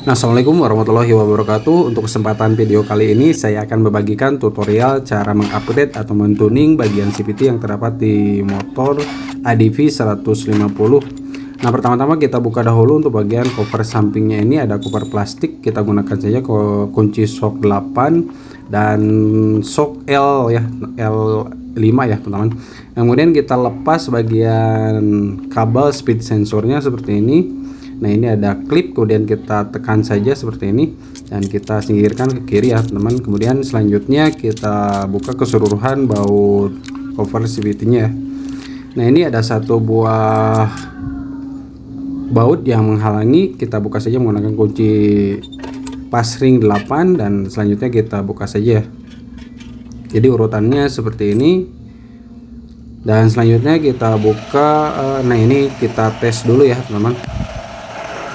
Nah, Assalamualaikum warahmatullahi wabarakatuh. Untuk kesempatan video kali ini saya akan membagikan tutorial cara mengupgrade atau mentuning bagian CVT yang terdapat di motor ADV 150. Nah, pertama-tama kita buka dahulu untuk bagian cover sampingnya. Ini ada cover plastik, kita gunakan saja kunci shock 8 dan shock L ya, L5 ya teman-teman. Kemudian kita lepas bagian kabel speed sensornya seperti ini. Nah, ini ada klip, kemudian kita tekan saja seperti ini dan kita singkirkan ke kiri ya teman-teman. Kemudian selanjutnya kita buka keseluruhan baut cover CVT-nya. Nah, ini ada satu buah baut yang menghalangi, kita buka saja menggunakan kunci passring 8 dan selanjutnya kita buka saja. Jadi urutannya seperti ini. Dan selanjutnya kita buka, nah ini kita tes dulu ya teman-teman.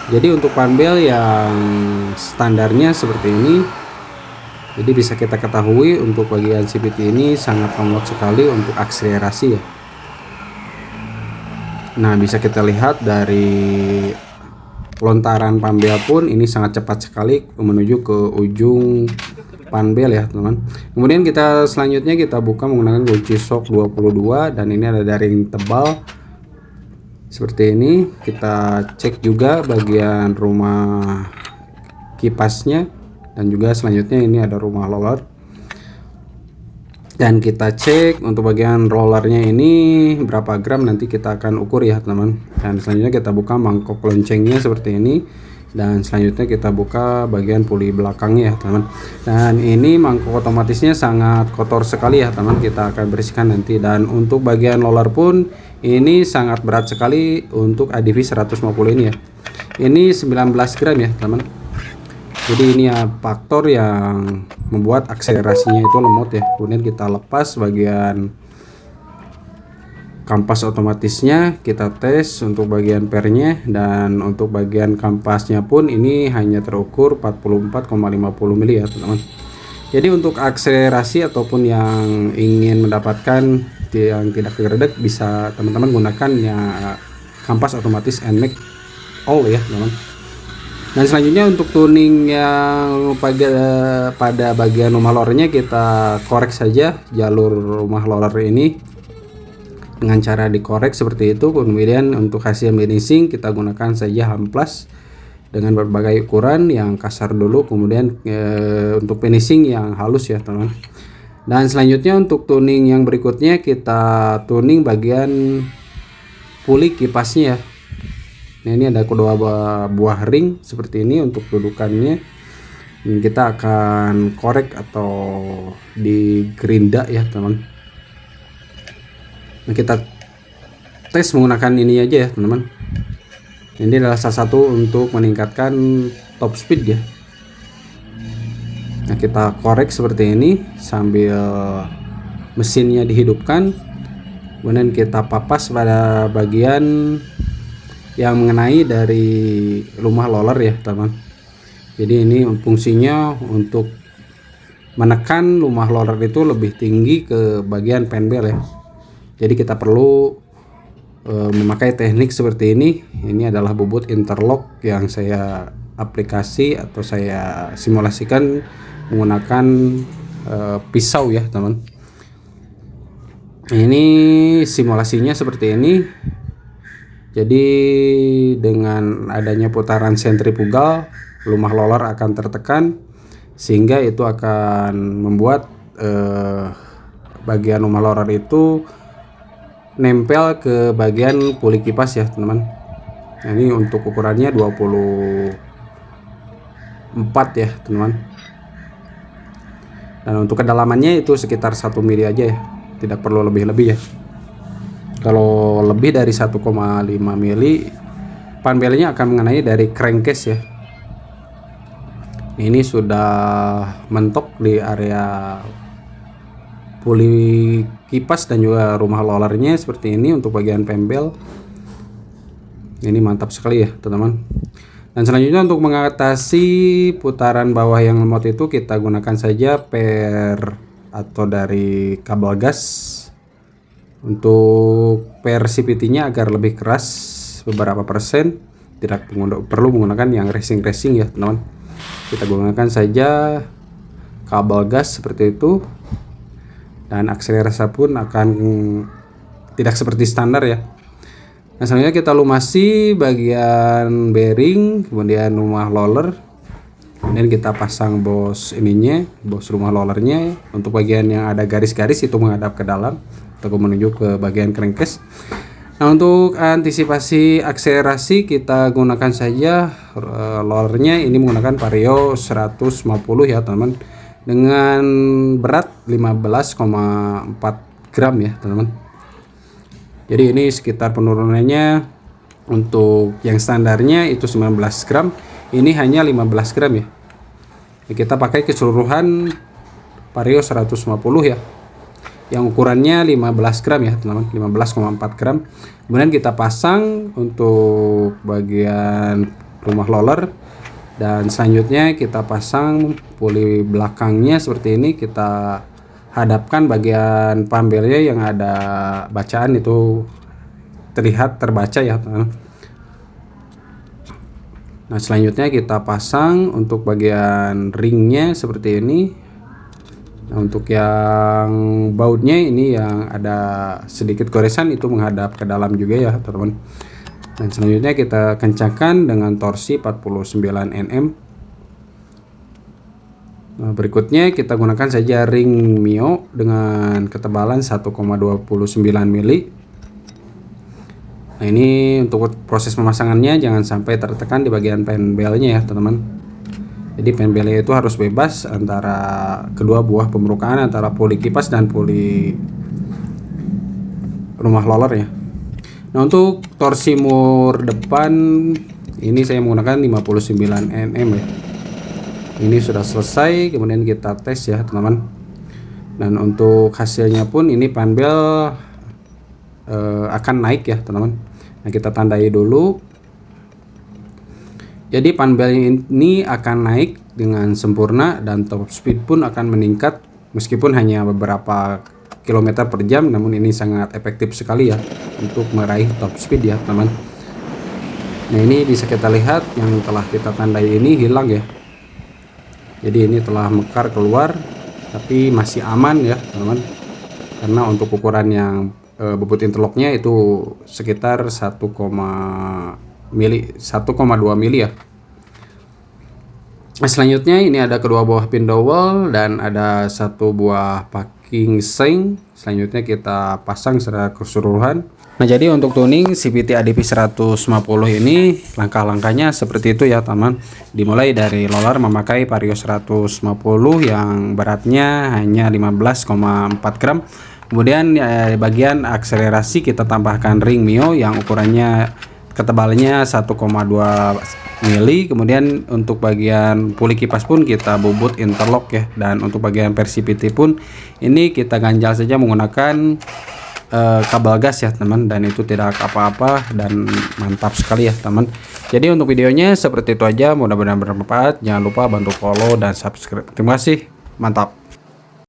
Jadi untuk panbel yang standarnya seperti ini, jadi bisa kita ketahui untuk bagian CVT ini sangat lemot sekali untuk akselerasi ya. Nah, bisa kita lihat dari lontaran panbel pun ini sangat cepat sekali menuju ke ujung panbel ya teman-teman. Kemudian kita selanjutnya kita buka menggunakan kunci shock 22 dan ini ada daring tebal seperti ini. Kita cek juga bagian rumah kipasnya dan juga selanjutnya ini ada rumah roller, dan kita cek untuk bagian rollernya ini berapa gram, nanti kita akan ukur ya teman-teman. Dan selanjutnya kita buka mangkok loncengnya seperti ini dan selanjutnya kita buka bagian puli belakangnya ya teman-teman. Dan ini mangkok otomatisnya sangat kotor sekali ya teman-teman, kita akan bersihkan nanti. Dan untuk bagian roller pun ini sangat berat sekali untuk ADV 150 ini ya. Ini 19 gram ya teman. Jadi ini ya faktor yang membuat akselerasinya itu lemot ya. Kemudian kita lepas bagian kampas otomatisnya, kita tes untuk bagian pernya, dan untuk bagian kampasnya pun ini hanya terukur 44,50 mili ya teman-teman. Jadi untuk akselerasi ataupun yang ingin mendapatkan yang tidak tergedek, bisa teman-teman gunakan ya kampas otomatis NMAX all ya teman-teman. Dan selanjutnya untuk tuning yang pada bagian rumah lolernya, kita korek saja jalur rumah loler ini dengan cara dikorek seperti itu. Kemudian untuk hasil finishing kita gunakan saja hamplas dengan berbagai ukuran, yang kasar dulu, kemudian untuk finishing yang halus ya teman. Dan selanjutnya untuk tuning yang berikutnya kita tuning bagian puli kipasnya ya. Nah, ini ada kedua buah ring seperti ini untuk dudukannya. Dan kita akan korek atau digerinda ya teman. Nah, kita tes menggunakan ini aja ya teman-teman. Ini adalah salah satu untuk meningkatkan top speed ya. Nah, kita korek seperti ini sambil mesinnya dihidupkan. Kemudian kita papas pada bagian yang mengenai dari rumah roller ya teman. Jadi ini fungsinya untuk menekan rumah roller itu lebih tinggi ke bagian panbel ya. Jadi kita perlu memakai teknik seperti ini. Ini adalah bubut interlock yang saya aplikasi atau saya simulasikan menggunakan pisau ya teman. Ini simulasinya seperti ini. Jadi dengan adanya putaran sentrifugal, rumah roller akan tertekan sehingga itu akan membuat bagian rumah roller itu nempel ke bagian puli kipas ya teman-teman. Nah, ini untuk ukurannya 24 ya teman-teman. Dan untuk kedalamannya itu sekitar 1 mili aja ya, tidak perlu lebih-lebih ya. Kalau lebih dari 1,5 mili, panbelnya akan mengenai dari crankcase ya. Ini sudah mentok di area puli kipas dan juga rumah rollernya seperti ini untuk bagian panbel. Ini mantap sekali ya teman-teman. Dan selanjutnya untuk mengatasi putaran bawah yang lemot itu, kita gunakan saja per atau dari kabel gas. Untuk per CVT nya agar lebih keras beberapa persen, tidak perlu menggunakan yang racing ya teman-teman. Kita gunakan saja kabel gas seperti itu, dan akselerasi pun akan tidak seperti standar ya. Nah, selanjutnya kita lumasi bagian bearing, kemudian rumah roller, kemudian kita pasang bos rumah rollernya. Untuk bagian yang ada garis-garis itu menghadap ke dalam atau menuju ke bagian crankcase. Nah, untuk antisipasi akselerasi kita gunakan saja rollernya ini menggunakan Vario 150 ya teman-teman, dengan berat 15,4 gram ya teman-teman. Jadi ini sekitar penurunannya untuk yang standarnya itu 19 gram, ini hanya 15 gram ya. Kita pakai keseluruhan Vario 150 ya, yang ukurannya 15 gram ya teman-teman, 15,4 gram. Kemudian kita pasang untuk bagian rumah roller, dan selanjutnya kita pasang puli belakangnya seperti ini. Kita hadapkan bagian pambelnya yang ada bacaan itu terbaca ya teman-teman. Nah, selanjutnya kita pasang untuk bagian ringnya seperti ini. Nah, untuk yang bautnya ini yang ada sedikit goresan itu menghadap ke dalam juga ya teman-teman. Dan selanjutnya kita kencangkan dengan torsi 49 Nm. Nah, berikutnya kita gunakan saja ring Mio dengan ketebalan 1,29 mili. Nah, ini untuk proses pemasangannya jangan sampai tertekan di bagian penbelnya ya teman-teman. Jadi penbelnya itu harus bebas antara kedua buah pembukaan, antara puli kipas dan puli rumah roller ya. Nah, untuk torsi mur depan ini saya menggunakan 59 Nm ya. Ini sudah selesai, kemudian kita tes ya teman-teman. Dan untuk hasilnya pun ini panbel akan naik ya teman-teman. Nah, kita tandai dulu. Jadi panbel ini akan naik dengan sempurna dan top speed pun akan meningkat meskipun hanya beberapa kilometer per jam, namun ini sangat efektif sekali ya untuk meraih top speed ya teman-teman. Nah, ini bisa kita lihat yang telah kita tandai ini hilang ya. Jadi ini telah mekar keluar, tapi masih aman ya teman-teman, karena untuk ukuran yang bobot interlocknya itu sekitar 1,2 mili ya. Nah, selanjutnya ini ada kedua buah pin dowel dan ada satu buah packing seng. Selanjutnya kita pasang secara keseluruhan. Nah, jadi untuk tuning CVT ADV 150 ini langkah-langkahnya seperti itu ya teman. Dimulai dari roller memakai Vario 150 yang beratnya hanya 15,4 gram. Kemudian bagian akselerasi kita tambahkan ring Mio yang ukurannya ketebalannya 1,2 mili. Kemudian untuk bagian puli kipas pun kita bubut interlock ya, dan untuk bagian VersiPT pun ini kita ganjal saja menggunakan kabel gas ya teman, dan itu tidak apa-apa dan mantap sekali ya teman. Jadi untuk videonya seperti itu aja, mudah-mudahan bermanfaat. Jangan lupa bantu follow dan subscribe. Terima kasih, mantap.